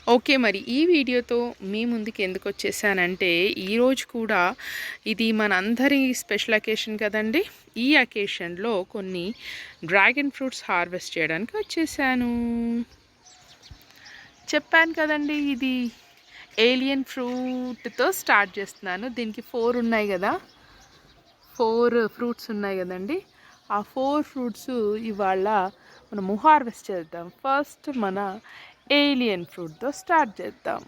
Okay. మరి ఈ వీడియోతో మీ ముందుకు ఎందుకు వచ్చేసానంటే, ఈరోజు కూడా ఇది మనందరి స్పెషల్ అకేషన్ కదండీ! ఈ అకేషన్‌లో కొన్ని డ్రాగన్ ఫ్రూట్స్ హార్వెస్ట్ చేయడానికి వచ్చేసాను. చెప్పాను కదండీ! ఇది ఏలియన్ ఫ్రూట్‌తో స్టార్ట్ చేస్తున్నాను. దీనికి 4 ఉన్నాయి గదా! 4 ఫ్రూట్స్ ఉన్నాయి గదండీ! ఆ 4 ఫ్రూట్స్ ఇవాళ మనము హార్వెస్ట్ చేద్దాం. ఫస్ట్ మన ఏలియన్ ఫ్రూట్‌తో స్టార్ట్ చేద్దాం.